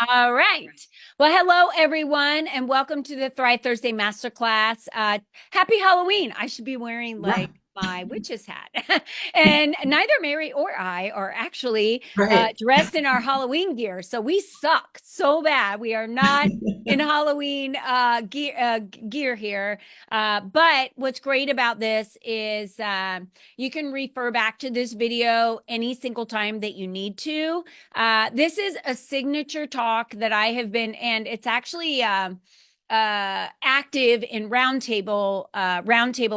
All right. Well, hello, everyone, and welcome to the Thrive Thursday Masterclass. Happy Halloween. I should be wearing Yeah, like my witch's hat. And neither Mary or I are actually right. dressed in our Halloween gear. So we suck so bad. We are not in Halloween gear here. But what's great about this is you can refer back to this video any single time that you need to. This is a signature talk that I have been, and it's actually active in roundtable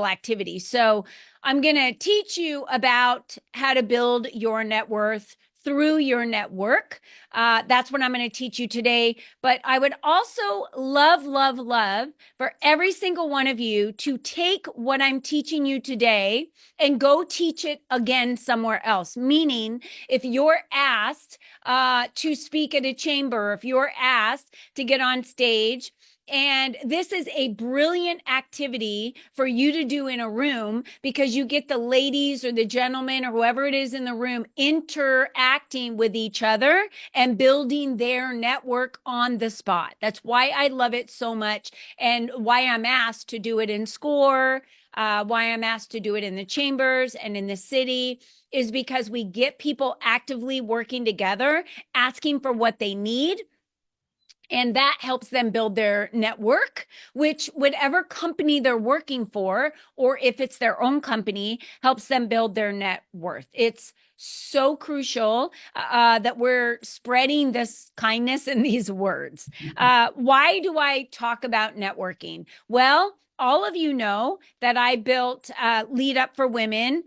activity. So I'm going to teach you about how to build your net worth through your network. That's what I'm going to teach you today. But I would also love for every single one of you to take what I'm teaching you today and go teach it again somewhere else. Meaning, if you're asked to speak at a chamber, if you're asked to get on stage, and this is a brilliant activity for you to do in a room because you get the ladies or the gentlemen or whoever it is in the room interacting with each other and building their network on the spot. That's why I love it so much and why I'm asked to do it in SCORE, why I'm asked to do it in the chambers and in the city is because we get people actively working together, asking for what they need, and that helps them build their network, which whatever company they're working for, or if it's their own company, helps them build their net worth. It's so crucial that we're spreading this kindness in these words. Why do I talk about networking? Well, all of you know that I built Lead Up for Women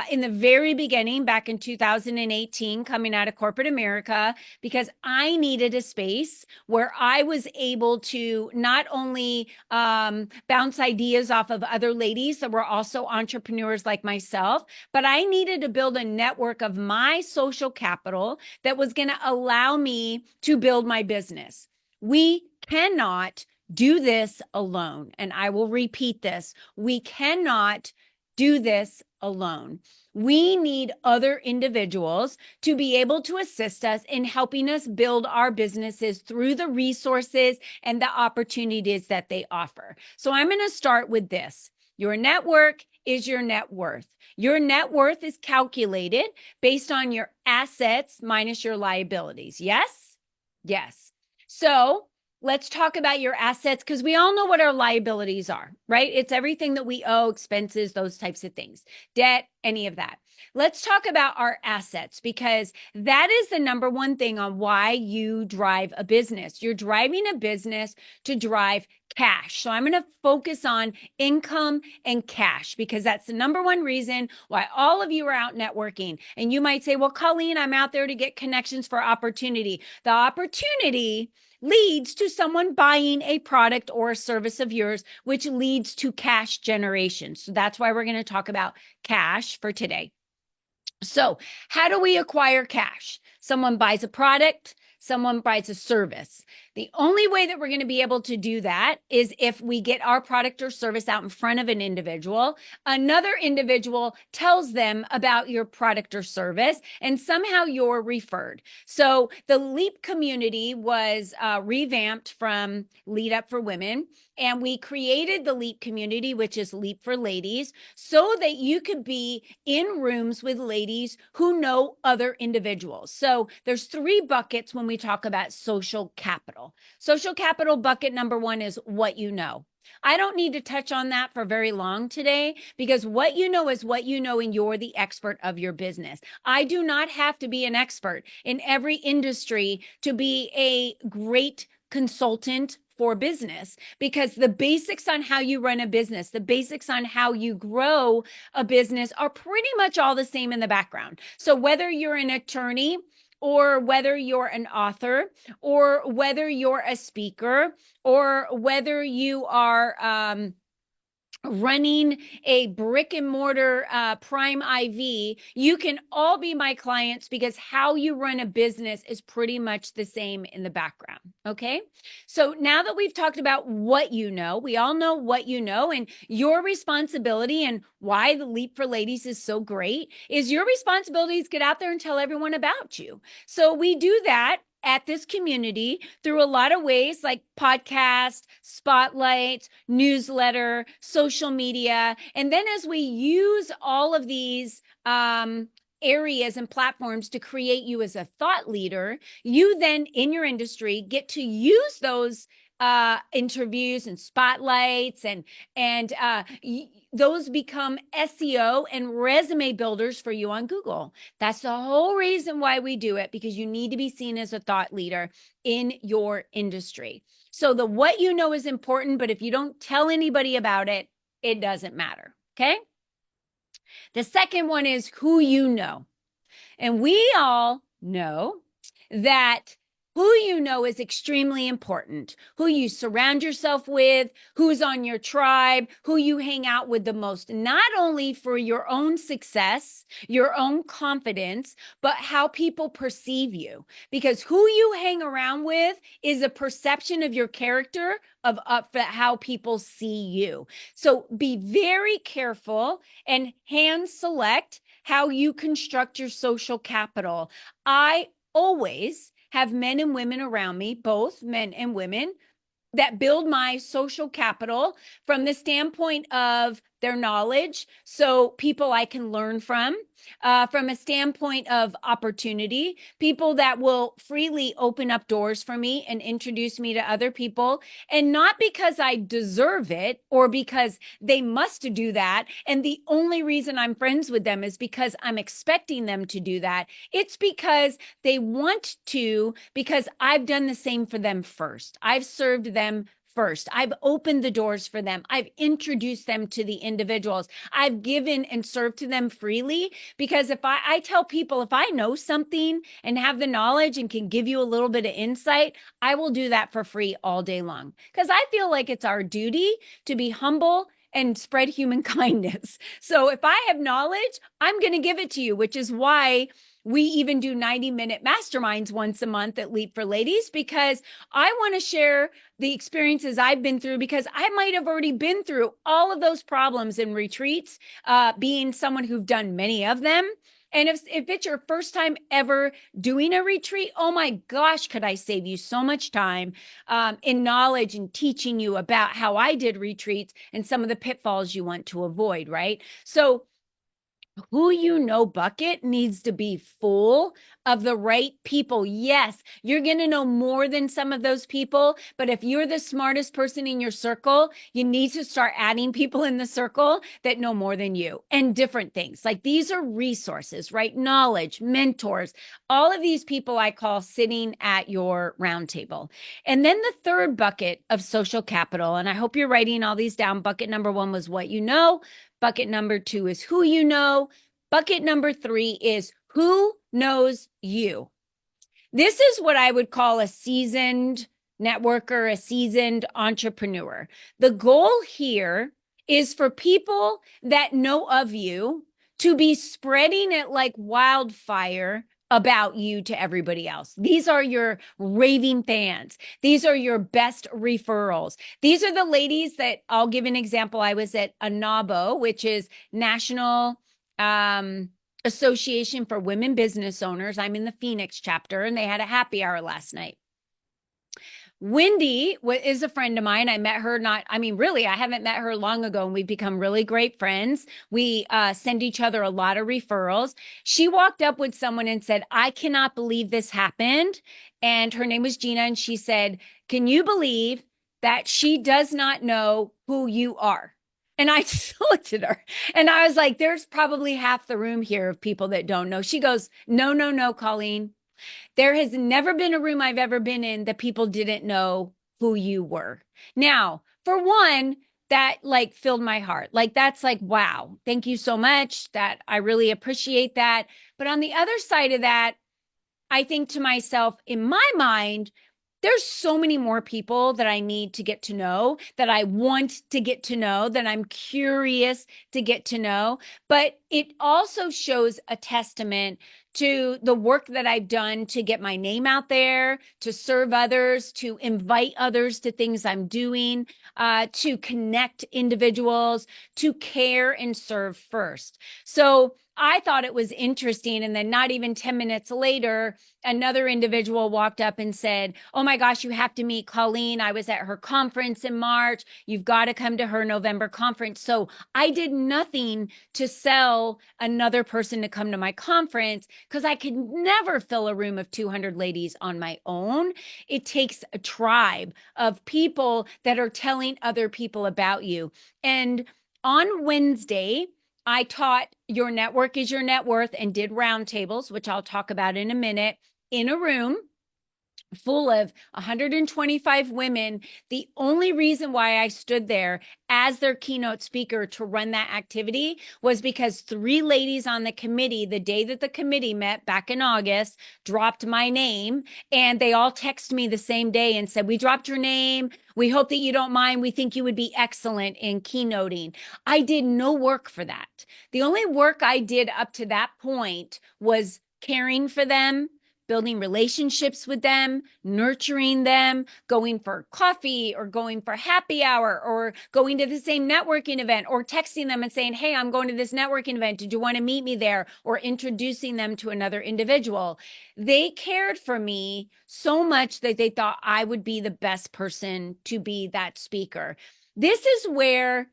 in the very beginning, back in 2018, coming out of corporate America, because I needed a space where I was able to not only bounce ideas off of other ladies that were also entrepreneurs like myself, but I needed to build a network of my social capital that was going to allow me to build my business. We cannot do this alone. And I will repeat this. We cannot do this alone. We need other individuals to be able to assist us in helping us build our businesses through the resources and the opportunities that they offer. So I'm going to start with this. Your network is your net worth. Your net worth is calculated based on your assets minus your liabilities. Yes? Yes. So let's talk about your assets because we all know what our liabilities are, right? It's everything that we owe, expenses, those types of things, debt, any of that. Let's talk about our assets because that is the number one thing on why you drive a business. You're driving a business to drive cash. So I'm going to focus on income and cash because that's the number one reason why all of you are out networking. And you might say, well, Colleen, I'm out there to get connections for opportunity. The opportunity leads to someone buying a product or a service of yours, which leads to cash generation. So that's why we're going to talk about cash for today. So, how do we acquire cash? Someone buys a product, someone buys a service. The only way that we're going to be able to do that is if we get our product or service out in front of an individual. Another individual tells them about your product or service, and somehow you're referred. So, the LEAP community was revamped from Lead Up for Women, and we created the LEAP community, which is Leap for Ladies, so that you could be in rooms with ladies who know other individuals. So there's three buckets when we talk about social capital. Social capital bucket number one is what you know. I don't need to touch on that for very long today because what you know is what you know, and you're the expert of your business. I do not have to be an expert in every industry to be a great consultant for business because the basics on how you run a business, the basics on how you grow a business are pretty much all the same in the background. So whether you're an attorney or whether you're an author or whether you're a speaker or whether you are running a brick and mortar Prime IV, you can all be my clients because how you run a business is pretty much the same in the background. Okay. So now that we've talked about what you know, we all know what you know, and your responsibility and why the Leap for Ladies is so great is your responsibility is get out there and tell everyone about you. So we do that at this community through a lot of ways, like podcast, spotlights, newsletter, social media. And then as we use all of these areas and platforms to create you as a thought leader, you then in your industry get to use those interviews and spotlights and those become SEO and resume builders for you on Google. That's the whole reason why we do it, because you need to be seen as a thought leader in your industry. So the what you know is important, but if you don't tell anybody about it, it doesn't matter. Okay. The second one is who you know. And we all know that who you know is extremely important. Who you surround yourself with, who's on your tribe, who you hang out with the most, not only for your own success, your own confidence, but how people perceive you. Because who you hang around with is a perception of your character, of how people see you. So be very careful and hand select how you construct your social capital. I always have men and women around me, both men and women, that build my social capital from the standpoint of their knowledge, so people I can learn from a standpoint of opportunity, people that will freely open up doors for me and introduce me to other people, and not because I deserve it or because they must do that. And the only reason I'm friends with them is because I'm expecting them to do that. It's because they want to, because I've done the same for them first. I've served them first. I've opened the doors for them. I've introduced them to the individuals. I've given and served to them freely, because if I tell people, if I know something and have the knowledge and can give you a little bit of insight, I will do that for free all day long, because I feel like it's our duty to be humble and spread human kindness. So if I have knowledge, I'm going to give it to you, which is why we even do 90-minute masterminds once a month at Leap for Ladies, because I want to share the experiences I've been through, because I might have already been through all of those problems in retreats, being someone who've done many of them. And if it's your first time ever doing a retreat, oh my gosh, could I save you so much time in knowledge and teaching you about how I did retreats and some of the pitfalls you want to avoid, right? So who you know bucket needs to be full of the right people. Yes, you're going to know more than some of those people, but if you're the smartest person in your circle, you need to start adding people in the circle that know more than you and different things. Like these are resources, right? Knowledge, mentors, all of these people I call sitting at your round table. And then the third bucket of social capital, and I hope you're writing all these down. Bucket number 1 was what you know. Bucket number 2 is who you know. Bucket number 3 is who knows you. This is what I would call a seasoned networker, a seasoned entrepreneur. The goal here is for people that know of you to be spreading it like wildfire about you to everybody else. These are your raving fans. These are your best referrals. These are the ladies that, I'll give an example. I was at NABO, which is National Association for Women Business Owners. I'm in the Phoenix chapter, and they had a happy hour last night. Wendy is a friend of mine. I met her really, I haven't met her long ago, and we've become really great friends. We send each other a lot of referrals. She walked up with someone and said, I cannot believe this happened. And her name was Gina. And she said, can you believe that she does not know who you are? And I just looked at her and I was like, there's probably half the room here of people that don't know. She goes, no, Colleen. There has never been a room I've ever been in that people didn't know who you were. Now, for one, that like filled my heart. Like, that's like, wow, thank you so much. That I really appreciate that. But on the other side of that, I think to myself, in my mind, there's so many more people that I need to get to know, that I want to get to know, that I'm curious to get to know. But it also shows a testament to the work that I've done to get my name out there, to serve others, to invite others to things I'm doing, to connect individuals, to care and serve first. So I thought it was interesting. And then not even 10 minutes later, another individual walked up and said, "Oh my gosh, you have to meet Colleen. I was at her conference in March. You've got to come to her November conference." So I did nothing to sell another person to come to my conference because I could never fill a room of 200 ladies on my own. It takes a tribe of people that are telling other people about you. And on Wednesday, I taught Your Network is Your Net Worth and did roundtables, which I'll talk about in a minute, in a room full of 125 women. The only reason why I stood there as their keynote speaker to run that activity was because 3 ladies on the committee, the day that the committee met back in August, dropped my name, and they all texted me the same day and said, "We dropped your name. We hope that you don't mind. We think you would be excellent in keynoting." I did no work for that. The only work I did up to that point was caring for them, building relationships with them, nurturing them, going for coffee or going for happy hour or going to the same networking event or texting them and saying, "Hey, I'm going to this networking event. Did you want to meet me there?" Or introducing them to another individual. They cared for me so much that they thought I would be the best person to be that speaker. This is where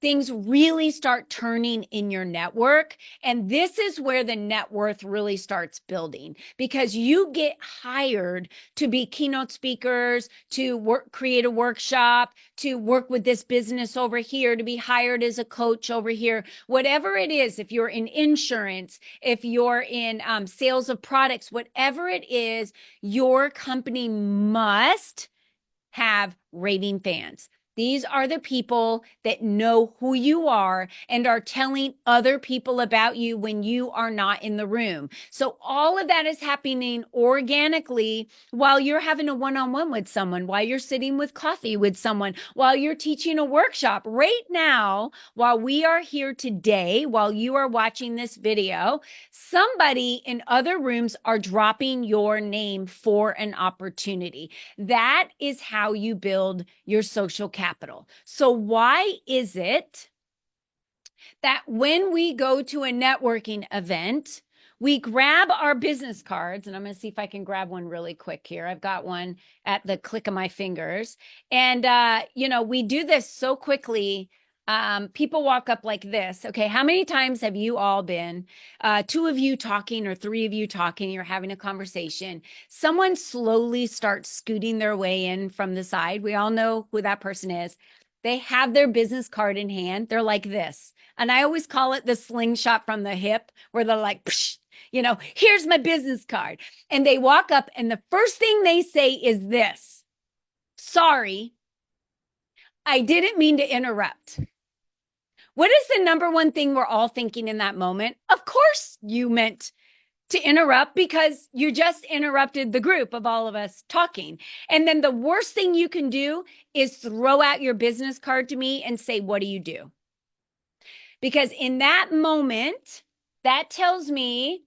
things really start turning in your network. And this is where the net worth really starts building, because you get hired to be keynote speakers, to work, create a workshop, to work with this business over here, to be hired as a coach over here, whatever it is. If you're in insurance, if you're in sales of products, whatever it is, your company must have raving fans. These are the people that know who you are and are telling other people about you when you are not in the room. So all of that is happening organically while you're having a one-on-one with someone, while you're sitting with coffee with someone, while you're teaching a workshop. Right now, while we are here today, while you are watching this video, somebody in other rooms are dropping your name for an opportunity. That is how you build your social capital. So why is it that when we go to a networking event, we grab our business cards? And I'm going to see if I can grab one really quick here. I've got one at the click of my fingers. And, we do this so quickly. People walk up like this. Okay, how many times have you all been, 2 of you talking or 3 of you talking, you're having a conversation, someone slowly starts scooting their way in from the side. We all know who that person is. They have their business card in hand. They're like this. And I always call it the slingshot from the hip, where they're like, psh, "Here's my business card." And they walk up, and the first thing they say is this: "Sorry, I didn't mean to interrupt." What is the number one thing we're all thinking in that moment? Of course you meant to interrupt, because you just interrupted the group of all of us talking. And then the worst thing you can do is throw out your business card to me and say, "What do you do?" Because in that moment, that tells me,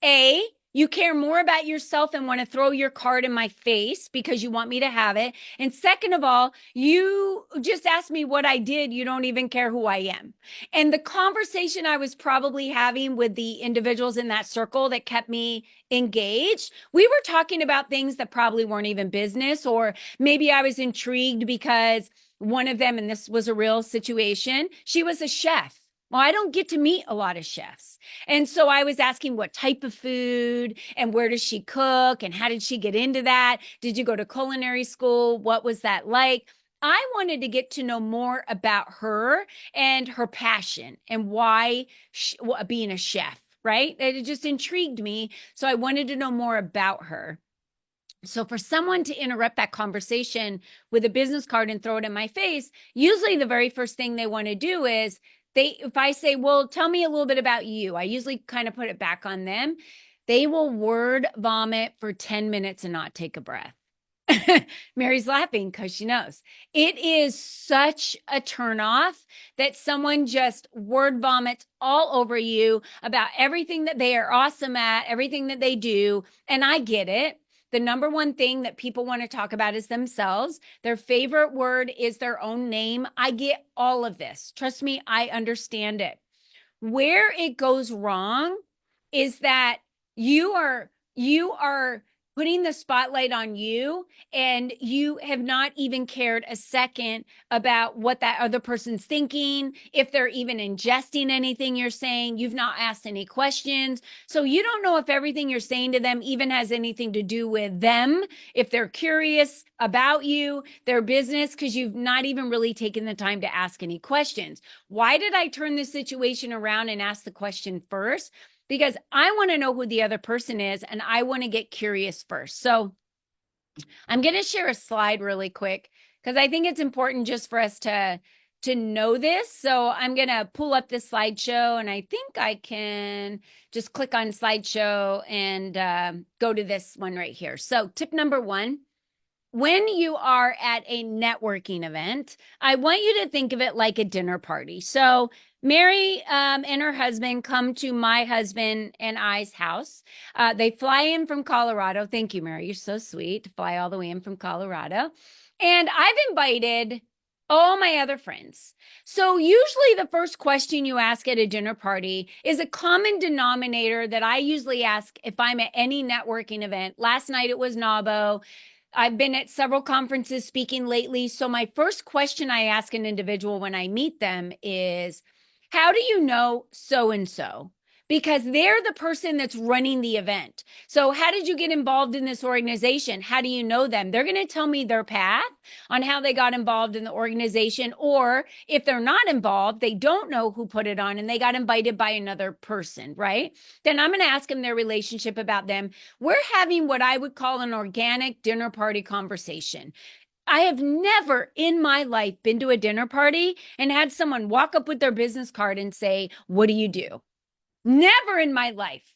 A, you care more about yourself and want to throw your card in my face because you want me to have it. And second of all, you just asked me what I did. You don't even care who I am. And the conversation I was probably having with the individuals in that circle that kept me engaged, we were talking about things that probably weren't even business, or maybe I was intrigued because one of them, and this was a real situation, she was a chef. Well, I don't get to meet a lot of chefs. And so I was asking what type of food and where does she cook and how did she get into that? Did you go to culinary school? What was that like? I wanted to get to know more about her and her passion and why being a chef, right? It just intrigued me. So I wanted to know more about her. So for someone to interrupt that conversation with a business card and throw it in my face, usually the very first thing they want to do is, if I say, "Well, tell me a little bit about you," I usually kind of put it back on them. They will word vomit for 10 minutes and not take a breath. Mary's laughing because she knows. It is such a turnoff that someone just word vomits all over you about everything that they are awesome at, everything that they do. And I get it. The number one thing that people want to talk about is themselves. Their favorite word is their own name. I get all of this. Trust me, I understand it. Where it goes wrong is that you are putting the spotlight on you, and you have not even cared a second about what that other person's thinking, if they're even ingesting anything you're saying. You've not asked any questions. So you don't know if everything you're saying to them even has anything to do with them, if they're curious about you, their business, because you've not even really taken the time to ask any questions. Why did I turn this situation around and ask the question first? Because I want to know who the other person is, and I want to get curious first. So I'm going to share a slide really quick because I think it's important just for us to know this. So I'm going to pull up this slideshow, and I think I can just click on slideshow and go to this one right here. So tip number 1, when you are at a networking event, I want you to think of it like a dinner party. So Mary and her husband come to my husband and I's house. They fly in from Colorado. Thank you, Mary. You're so sweet to fly all the way in from Colorado. And I've invited all my other friends. So usually the first question you ask at a dinner party is a common denominator that I usually ask if I'm at any networking event. Last night it was NABO. I've been at several conferences speaking lately. So my first question I ask an individual when I meet them is, how do you know so-and-so? Because they're the person that's running the event. So how did you get involved in this organization? How do you know them? They're going to tell me their path on how they got involved in the organization. Or if they're not involved, they don't know who put it on and they got invited by another person, right? Then I'm going to ask them their relationship about them. We're having what I would call an organic dinner party conversation. I have never in my life been to a dinner party and had someone walk up with their business card and say, "What do you do?" Never in my life.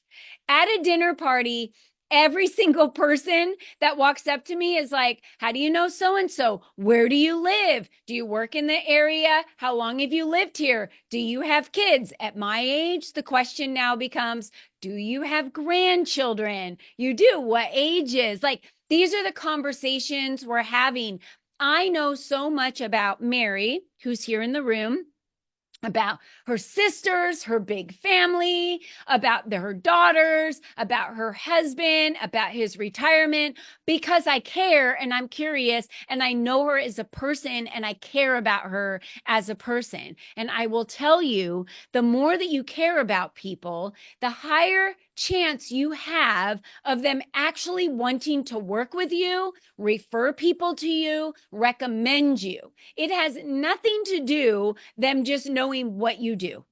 At a dinner party, every single person that walks up to me is like, "How do you know so-and-so? Where do you live? Do you work in the area? How long have you lived here? Do you have kids?" At my age, the question now becomes, do you have grandchildren? You do. What ages? Like, these are the conversations we're having. I know so much about Mary, who's here in the room, about her sisters, her big family, about her daughters, about her husband, about his retirement, because I care and I'm curious and I know her as a person and I care about her as a person. And I will tell you, the more that you care about people, the higher chance you have of them actually wanting to work with you, refer people to you, recommend you. It has nothing to do them just knowing what you do.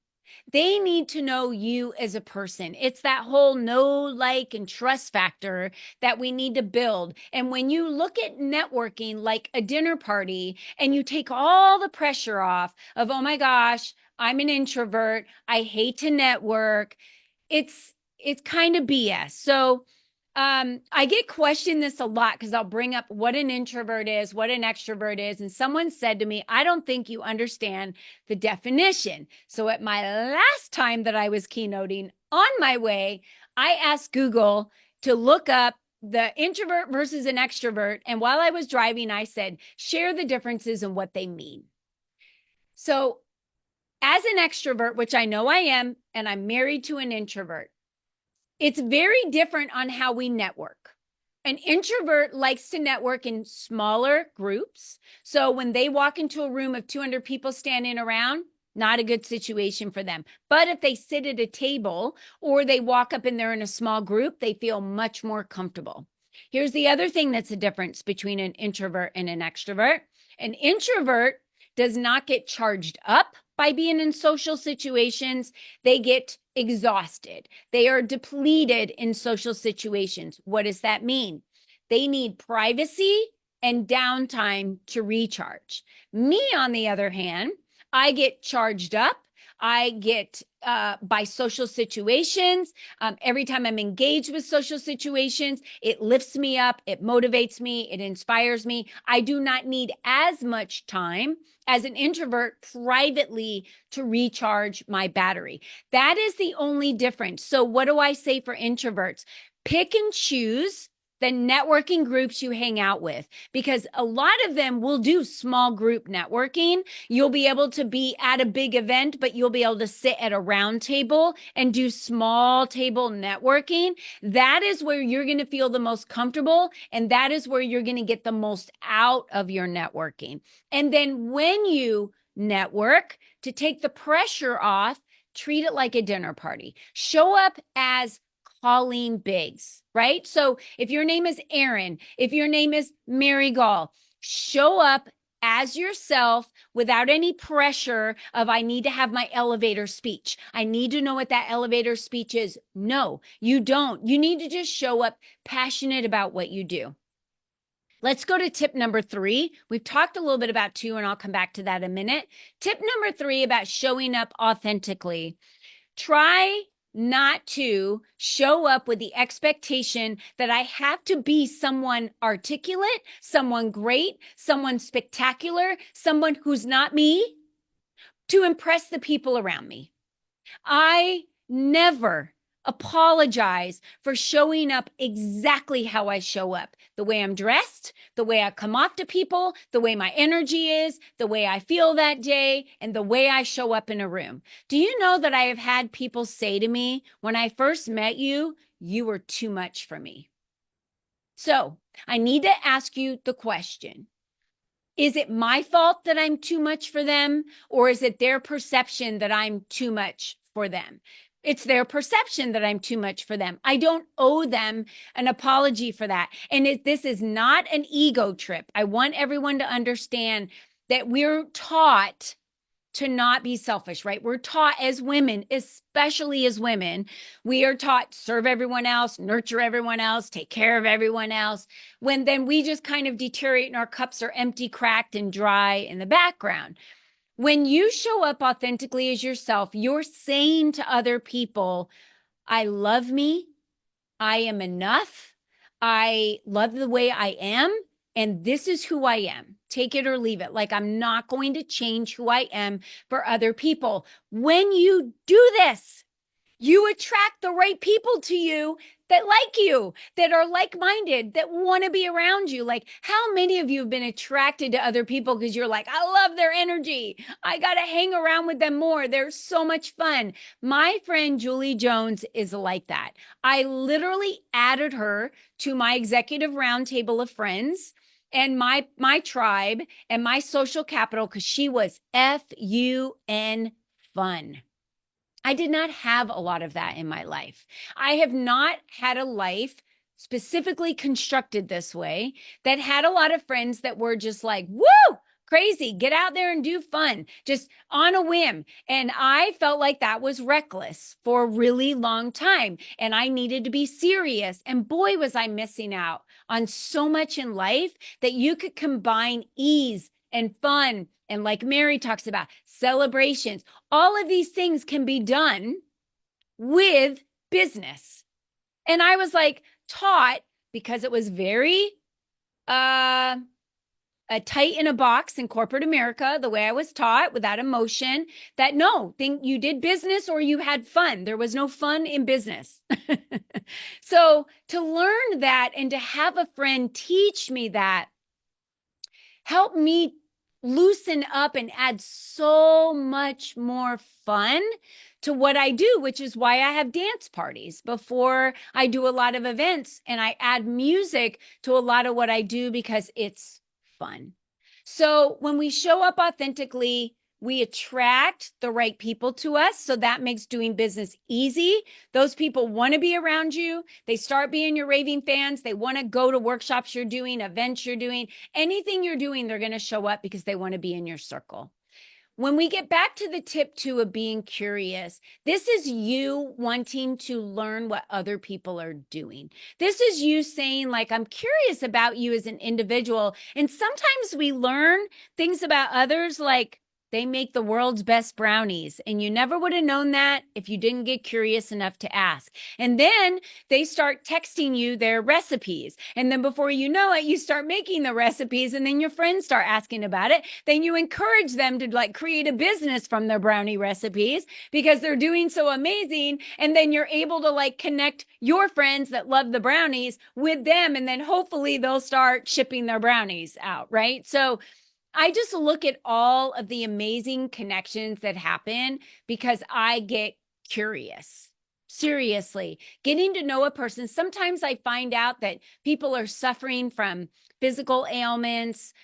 They need to know you as a person. It's that whole know, like, and trust factor that we need to build. And when you look at networking like a dinner party and you take all the pressure off of, "Oh my gosh, I'm an introvert, I hate to network," it's kind of BS. So I get questioned this a lot because I'll bring up what an introvert is, what an extrovert is. And someone said to me, "I don't think you understand the definition." So at my last time that I was keynoting on my way, I asked Google to look up the introvert versus an extrovert. And while I was driving, I said, "Share the differences and what they mean." So as an extrovert, which I know I am, and I'm married to an introvert, it's very different on how we network. An introvert likes to network in smaller groups. So when they walk into a room of 200 people standing around, not a good situation for them. But if they sit at a table or they walk up and they're in a small group, they feel much more comfortable. Here's the other thing that's a difference between an introvert and an extrovert. An introvert does not get charged up by being in social situations. They get exhausted. They are depleted in social situations. What does that mean? They need privacy and downtime to recharge. Me, on the other hand, I get charged up. I get by social situations. Every time I'm engaged with social situations, it lifts me up, it motivates me, it inspires me. I do not need as much time as an introvert privately to recharge my battery. That is the only difference. So what do I say for introverts? Pick and choose the networking groups you hang out with, because a lot of them will do small group networking. You'll be able to be at a big event, but you'll be able to sit at a round table and do small table networking. That is where you're going to feel the most comfortable, and that is where you're going to get the most out of your networking. And then when you network, to take the pressure off, treat it like a dinner party. Show up as Colleen Biggs, right? So if your name is Aaron, if your name is Mary Gall, show up as yourself without any pressure of, I need to have my elevator speech. I need to know what that elevator speech is. No, you don't. You need to just show up passionate about what you do. Let's go to tip number 3. We've talked a little bit about 2, and I'll come back to that in a minute. Tip number 3 about showing up authentically. Try not to show up with the expectation that I have to be someone articulate, someone great, someone spectacular, someone who's not me to impress the people around me. I never apologize for showing up exactly how I show up. The way I'm dressed, the way I come off to people, the way my energy is, the way I feel that day, and the way I show up in a room. Do you know that I have had people say to me, when I first met you, you were too much for me? So I need to ask you the question. Is it my fault that I'm too much for them, or is it their perception that I'm too much for them? It's their perception that I'm too much for them. I don't owe them an apology for that. And this is not an ego trip. I want everyone to understand that we're taught to not be selfish, right? We're taught as women, especially as women, we are taught serve everyone else, nurture everyone else, take care of everyone else, when then we just kind of deteriorate and our cups are empty, cracked, and dry in the background. When you show up authentically as yourself, you're saying to other people, I love me, I am enough, I love the way I am, and this is who I am. Take it or leave it. Like, I'm not going to change who I am for other people. When you do this, you attract the right people to you that like you, that are like-minded, that want to be around you. Like, how many of you have been attracted to other people because you're like, I love their energy. I got to hang around with them more. They're so much fun. My friend Julie Jones is like that. I literally added her to my executive roundtable of friends and my tribe and my social capital because she was F-U-N fun. I did not have a lot of that in my life. I have not had a life specifically constructed this way that had a lot of friends that were just like, woo, crazy, get out there and do fun, just on a whim. And I felt like that was reckless for a really long time. And I needed to be serious. And boy, was I missing out on so much in life that you could combine ease and fun. And like Mary talks about, celebrations, all of these things can be done with business. And I was like taught, because it was very tight in a box in corporate America, the way I was taught without emotion, that no, think you did business or you had fun. There was no fun in business. So to learn that and to have a friend teach me that helped me loosen up and add so much more fun to what I do, which is why I have dance parties before I do a lot of events. And I add music to a lot of what I do because it's fun. So when we show up authentically, we attract the right people to us. So that makes doing business easy. Those people want to be around you. They start being your raving fans. They want to go to workshops you're doing, events you're doing, anything you're doing, they're going to show up because they want to be in your circle. When we get back to the tip 2 of being curious, this is you wanting to learn what other people are doing. This is you saying, like, I'm curious about you as an individual. And sometimes we learn things about others like They make the world's best brownies. And you never would have known that if you didn't get curious enough to ask. And then they start texting you their recipes. And then before you know it, you start making the recipes. And then your friends start asking about it. Then you encourage them to like create a business from their brownie recipes because they're doing so amazing. And then you're able to like connect your friends that love the brownies with them. And then hopefully they'll start shipping their brownies out, right? So I just look at all of the amazing connections that happen because I get curious. Seriously, getting to know a person. Sometimes I find out that people are suffering from physical ailments.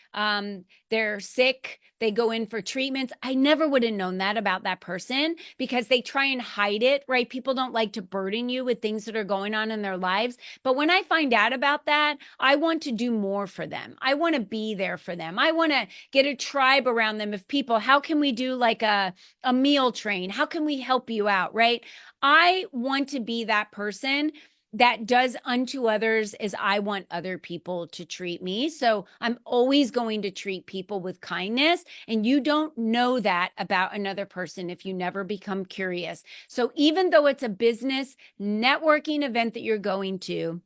They're sick. They go in for treatments. I never would have known that about that person because they try and hide it, right? People don't like to burden you with things that are going on in their lives. But when I find out about that, I want to do more for them. I want to be there for them. I want to get a tribe around them of people. How can we do like a meal train? How can we help you out, right? I want to be that person that does unto others as I want other people to treat me. So I'm always going to treat people with kindness. And you don't know that about another person if you never become curious. So even though it's a business networking event that you're going to,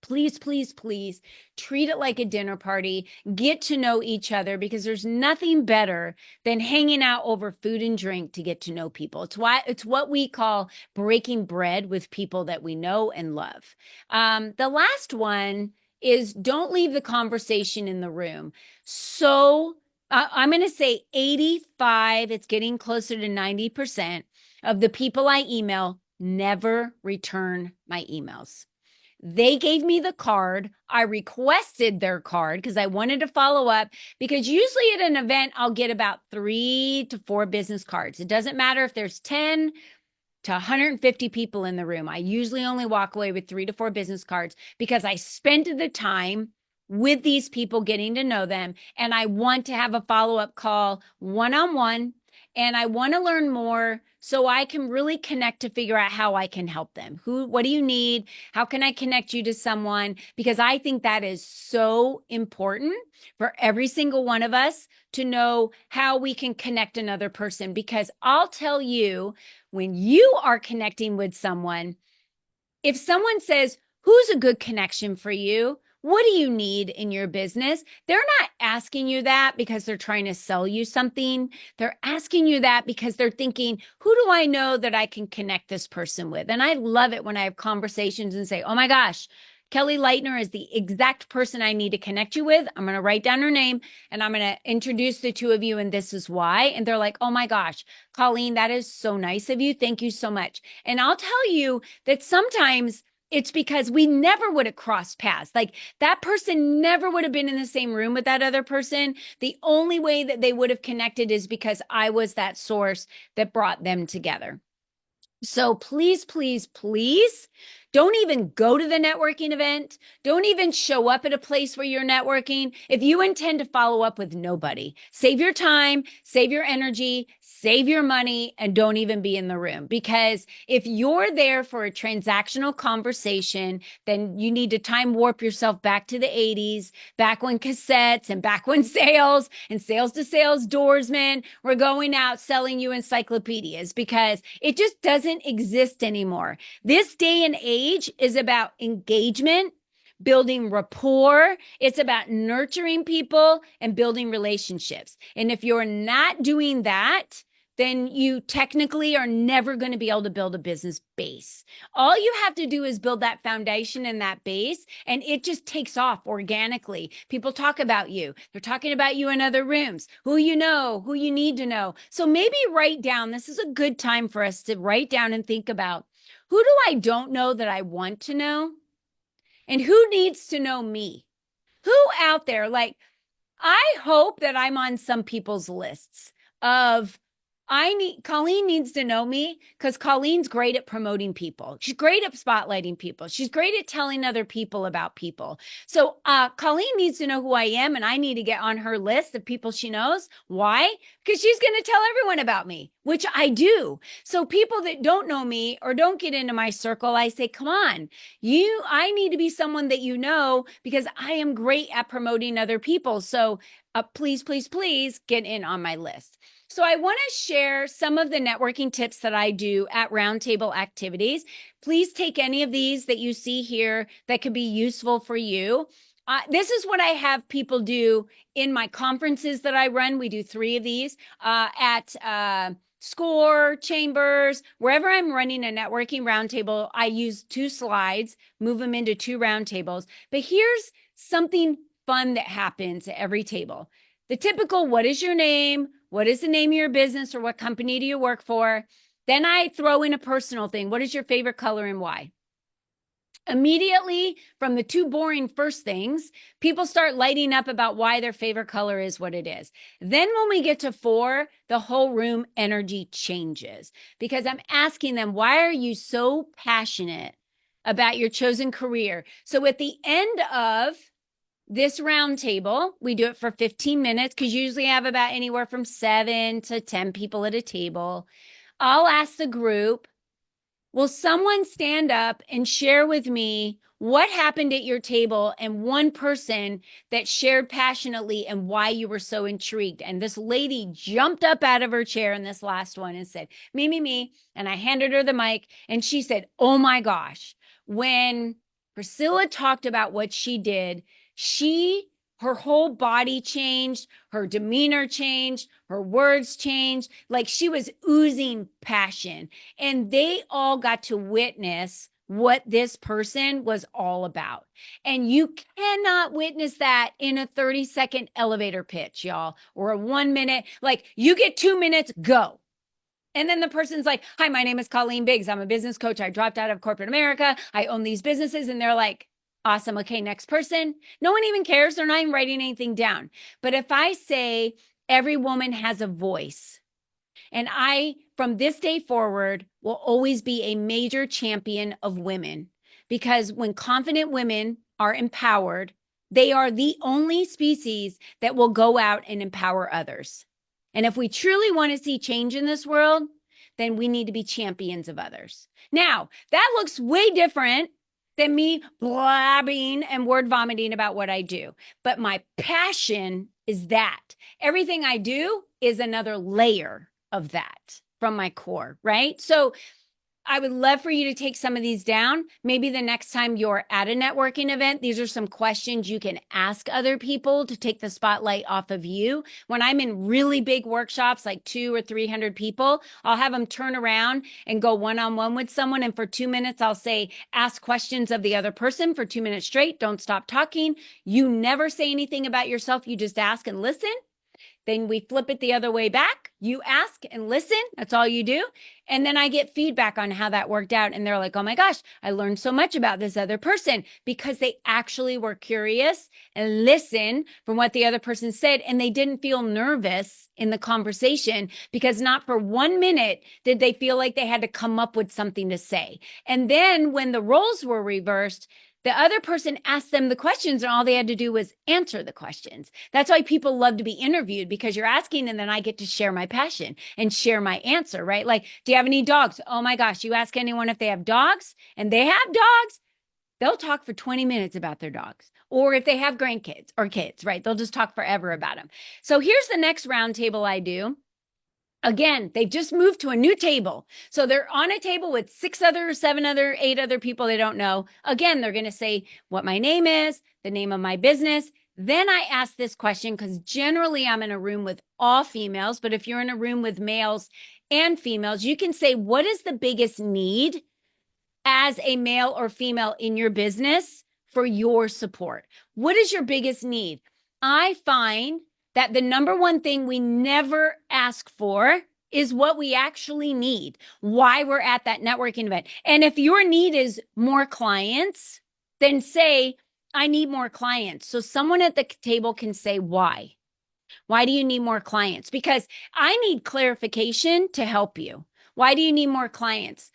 please, please, please treat it like a dinner party. Get to know each other because there's nothing better than hanging out over food and drink to get to know people. It's what we call breaking bread with people that we know and love. The last one is don't leave the conversation in the room. So I'm going to say 85, it's getting closer to 90% of the people I email never return my emails. They gave me the card. I requested their card because I wanted to follow up because usually at an event, I'll get about 3 to 4 business cards. It doesn't matter if there's 10 to 150 people in the room. I usually only walk away with 3 to 4 business cards because I spent the time with these people getting to know them. And I want to have a follow-up call one-on-one. And I want to learn more so I can really connect to figure out how I can help them. What do you need? How can I connect you to someone? Because I think that is so important for every single one of us to know how we can connect another person. Because I'll tell you, when you are connecting with someone, if someone says, who's a good connection for you? What do you need in your business? They're not asking you that because they're trying to sell you something. They're asking you that because they're thinking, who do I know that I can connect this person with? And I love it when I have conversations and say, oh my gosh, Kelly Leitner is the exact person I need to connect you with. I'm going to write down her name and I'm going to introduce the two of you. And this is why. And they're like, oh my gosh, Colleen, that is so nice of you. Thank you so much. And I'll tell you that sometimes it's because we never would have crossed paths. Like that person never would have been in the same room with that other person. The only way that they would have connected is because I was that source that brought them together. So please, please, please don't even go to the networking event. Don't even show up at a place where you're networking. If you intend to follow up with nobody, save your time, save your energy, save your money, and don't even be in the room. Because if you're there for a transactional conversation, then you need to time warp yourself back to the 80s, back when cassettes and back when sales and sales to sales doorsmen were going out selling you encyclopedias because it just doesn't exist anymore. This day and age is about engagement, building rapport. It's about nurturing people and building relationships. And if you're not doing that, then you technically are never going to be able to build a business base. All you have to do is build that foundation and that base, and it just takes off organically. People talk about you. They're talking about you in other rooms, who you know, who you need to know. So maybe write down, this is a good time for us to write down and think about, who do I don't know that I want to know? And who needs to know me? Who out there? Like, I hope that I'm on some people's lists of Colleen needs to know me because Colleen's great at promoting people. She's great at spotlighting people. She's great at telling other people about people. So Colleen needs to know who I am, and I need to get on her list of people she knows. Why? Because she's going to tell everyone about me, which I do. So people that don't know me or don't get into my circle, I say, come on, I need to be someone that you know because I am great at promoting other people. So please, please, please get in on my list. So I want to share some of the networking tips that I do at roundtable activities. Please take any of these that you see here that could be useful for you. This is what I have people do in my conferences that I run. We do 3 of these at SCORE, Chambers, wherever I'm running a networking roundtable. I use 2 slides, move them into 2 roundtables. But here's something fun that happens at every table. The typical, what is your name? What is the name of your business, or what company do you work for? Then I throw in a personal thing. What is your favorite color and why? Immediately from the 2 boring first things, people start lighting up about why their favorite color is what it is. Then when we get to 4, the whole room energy changes because I'm asking them, why are you so passionate about your chosen career? So at the end of this roundtable, we do it for 15 minutes because usually I have about anywhere from 7 to 10 people at a table. I'll ask the group, will someone stand up and share with me what happened at your table and one person that shared passionately and why you were so intrigued? And this lady jumped up out of her chair in this last one and said, me. And I handed her the mic and she said, oh my gosh, when Priscilla talked about what she did, her whole body changed, her demeanor changed, her words changed, like she was oozing passion. And they all got to witness what this person was all about. And you cannot witness that in a 30-second elevator pitch, y'all, or a 1 minute. Like, you get 2 minutes, go. And then the person's like, hi, my name is Colleen Biggs. I'm a business coach. I dropped out of corporate America. I own these businesses. And they're like, awesome. Okay, next person. No one even cares. They're not even writing anything down. But if I say every woman has a voice, and I, from this day forward, will always be a major champion of women, because when confident women are empowered, they are the only species that will go out and empower others. And if we truly want to see change in this world, then we need to be champions of others. Now, that looks way different than me blabbing and word vomiting about what I do. But my passion is that. Everything I do is another layer of that from my core, right? So I would love for you to take some of these down. Maybe the next time you're at a networking event, these are some questions you can ask other people to take the spotlight off of you. When I'm in really big workshops, like 200 or 300 people, I'll have them turn around and go one-on-one with someone. And for 2 minutes, I'll say, ask questions of the other person for 2 minutes straight. Don't stop talking. You never say anything about yourself. You just ask and listen. Then we flip it the other way back. You ask and listen. That's all you do. And then I get feedback on how that worked out. And they're like, oh my gosh, I learned so much about this other person, because they actually were curious and listened from what the other person said. And they didn't feel nervous in the conversation, because not for 1 minute did they feel like they had to come up with something to say. And then when the roles were reversed, the other person asked them the questions and all they had to do was answer the questions. That's why people love to be interviewed, because you're asking and then I get to share my passion and share my answer, right? Like, do you have any dogs? Oh my gosh, you ask anyone if they have dogs and they have dogs, they'll talk for 20 minutes about their dogs. Or if they have grandkids or kids, right? They'll just talk forever about them. So here's the next roundtable I do. Again, they've just moved to a new table. So they're on a table with 6 other, 7 other, 8 other people they don't know. Again, they're going to say what my name is, the name of my business. Then I ask this question, because generally I'm in a room with all females. But if you're in a room with males and females, you can say, what is the biggest need as a male or female in your business for your support? What is your biggest need? I find that the number one thing we never ask for is what we actually need, why we're at that networking event. And if your need is more clients, then say, I need more clients. So someone at the table can say why. Why do you need more clients? Because I need clarification to help you. Why do you need more clients?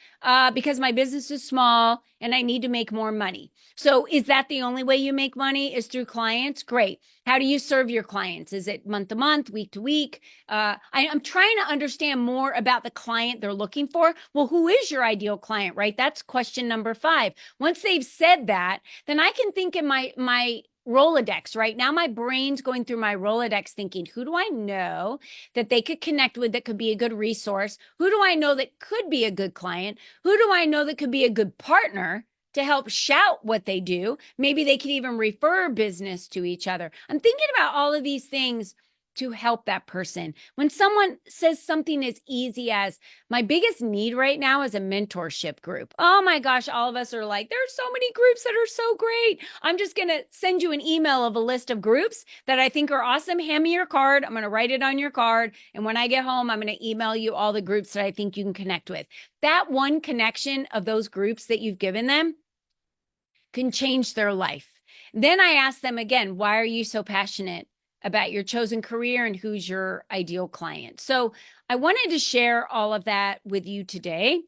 Because my business is small and I need to make more money. So, is that the only way you make money is through clients? Great. How do you serve your clients? Is it month to month, week to week? I'm trying to understand more about the client they're looking for. Well, who is your ideal client, right? That's question number 5. Once they've said that, then I can think in my Rolodex. Right now, my brain's going through my Rolodex thinking, who do I know that they could connect with that could be a good resource? Who do I know that could be a good client? Who do I know that could be a good partner to help shout what they do? Maybe they could even refer business to each other. I'm thinking about all of these things to help that person. When someone says something as easy as, my biggest need right now is a mentorship group. Oh my gosh, all of us are like, there's so many groups that are so great. I'm just going to send you an email of a list of groups that I think are awesome. Hand me your card. I'm going to write it on your card. And when I get home, I'm going to email you all the groups that I think you can connect with. That one connection of those groups that you've given them can change their life. Then I ask them again, why are you so passionate about your chosen career and who's your ideal client? So I wanted to share all of that with you today.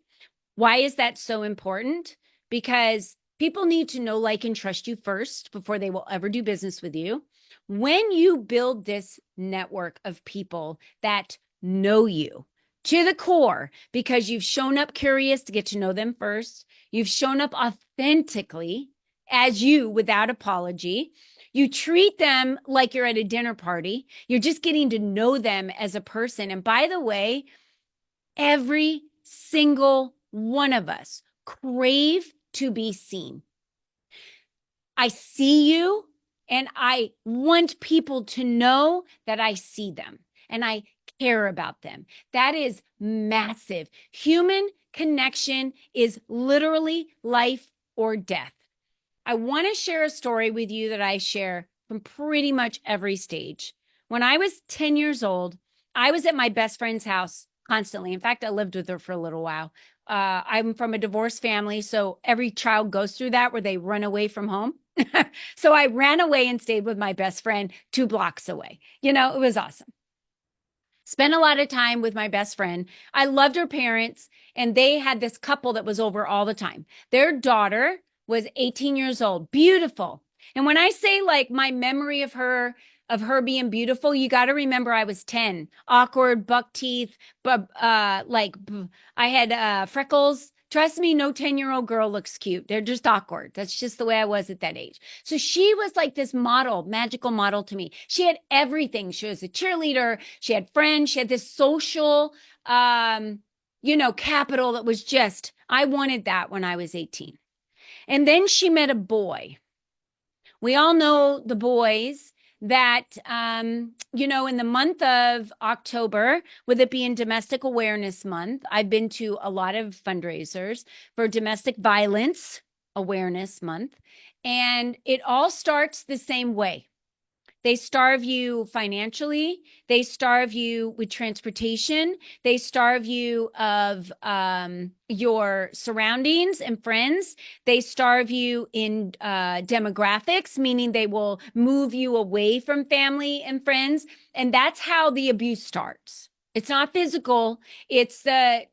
Why is that so important? Because people need to know, like, and trust you first before they will ever do business with you. When you build this network of people that know you to the core, because you've shown up curious to get to know them first, you've shown up authentically as you without apology. You treat them like you're at a dinner party. You're just getting to know them as a person. And by the way, every single one of us crave to be seen. I see you and I want people to know that I see them and I care about them. That is massive. Human connection is literally life or death. I want to share a story with you that I share from pretty much every stage. When I was 10 years old, I was at my best friend's house constantly. In fact, I lived with her for a little while. I'm from a divorced family, so every child goes through that where they run away from home. So I ran away and stayed with my best friend 2 blocks away. You know, it was awesome. Spent a lot of time with my best friend. I loved her parents, and they had this couple that was over all the time. Their daughter was 18 years old, beautiful. And when I say like my memory of her being beautiful, you got to remember I was 10, awkward, buck teeth, but I had freckles. Trust me, no 10-year-old girl looks cute. They're just awkward. That's just the way I was at that age. So she was like this model, magical model to me. She had everything. She was a cheerleader. She had friends. She had this social, capital that was just, I wanted that when I was 18. And then she met a boy. We all know the boys that, in the month of October, with it being Domestic Awareness Month, I've been to a lot of fundraisers for Domestic Violence Awareness Month. And it all starts the same way. They starve you financially. They starve you with transportation. They starve you of your surroundings and friends. They starve you in demographics, meaning they will move you away from family and friends. And that's how the abuse starts. It's not physical. It's the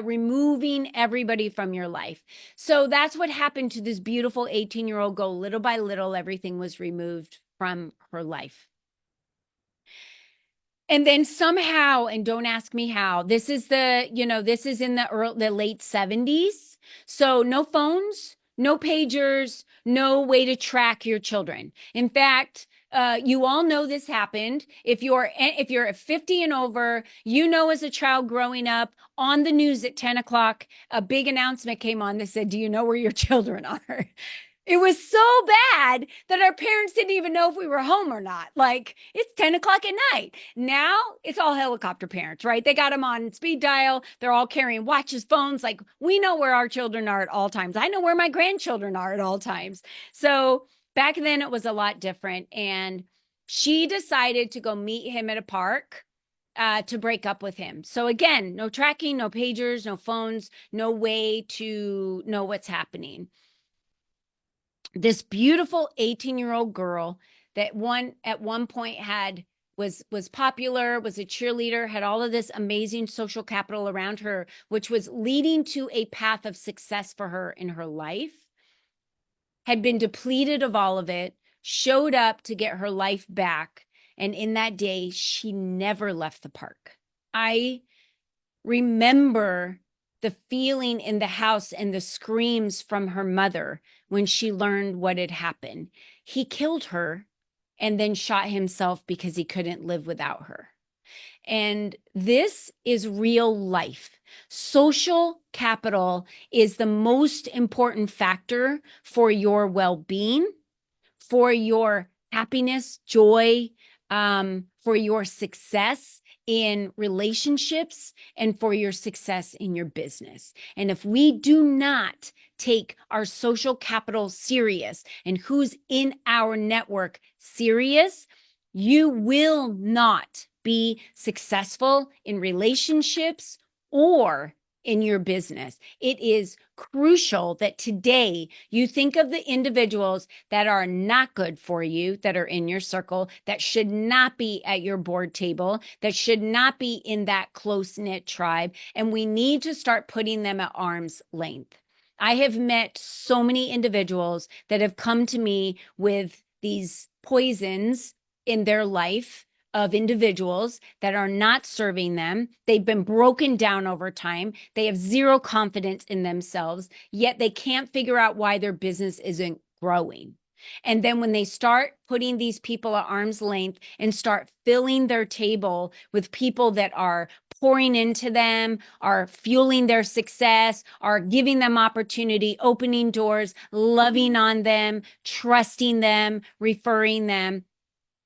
removing everybody from your life. So that's what happened to this beautiful 18-year-old girl. Little by little, everything was removed from her life. And then somehow, and don't ask me how, this is in the late 70s. So no phones, no pagers, no way to track your children. In fact, you all know this happened. If you're 50 and over, as a child growing up, on the news at 10 o'clock, a big announcement came on that said, do you know where your children are? It was so bad that our parents didn't even know if we were home or not. Like, it's 10 o'clock at night. Now it's all helicopter parents, right? They got them on speed dial. They're all carrying watches, phones. Like, we know where our children are at all times. I know where my grandchildren are at all times. So back then it was a lot different. And she decided to go meet him at a park to break up with him. So again, no tracking, no pagers, no phones, no way to know what's happening. This beautiful 18-year-old girl that at one point was popular, was a cheerleader, had all of this amazing social capital around her, which was leading to a path of success for her in her life, had been depleted of all of it, showed up to get her life back. And in that day, she never left the park. I remember the feeling in the house and the screams from her mother when she learned what had happened. He killed her and then shot himself because he couldn't live without her. And this is real life. Social capital is the most important factor for your well-being, for your happiness, joy, for your success in relationships, and for your success in your business. And if we do not take our social capital serious and who's in our network serious, you will not be successful in relationships or in your business. It is crucial that today you think of the individuals that are not good for you, that are in your circle, that should not be at your board table, that should not be in that close-knit tribe, and we need to start putting them at arm's length. I have met so many individuals that have come to me with these poisons in their life of individuals that are not serving them. They've been broken down over time. They have zero confidence in themselves, yet they can't figure out why their business isn't growing. And then when they start putting these people at arm's length and start filling their table with people that are pouring into them, are fueling their success, are giving them opportunity, opening doors, loving on them, trusting them, referring them,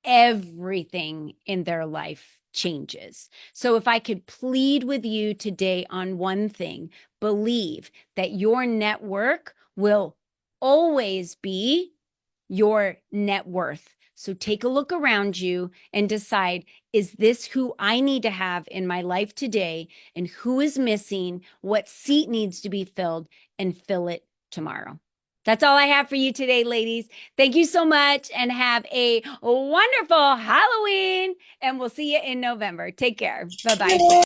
everything in their life changes. So if I could plead with you today on one thing, believe that your network will always be your net worth. So take a look around you and decide, is this who I need to have in my life today? And who is missing? What seat needs to be filled? And fill it tomorrow. That's all I have for you today, ladies. Thank you so much and have a wonderful Halloween. And we'll see you in November. Take care. Bye-bye.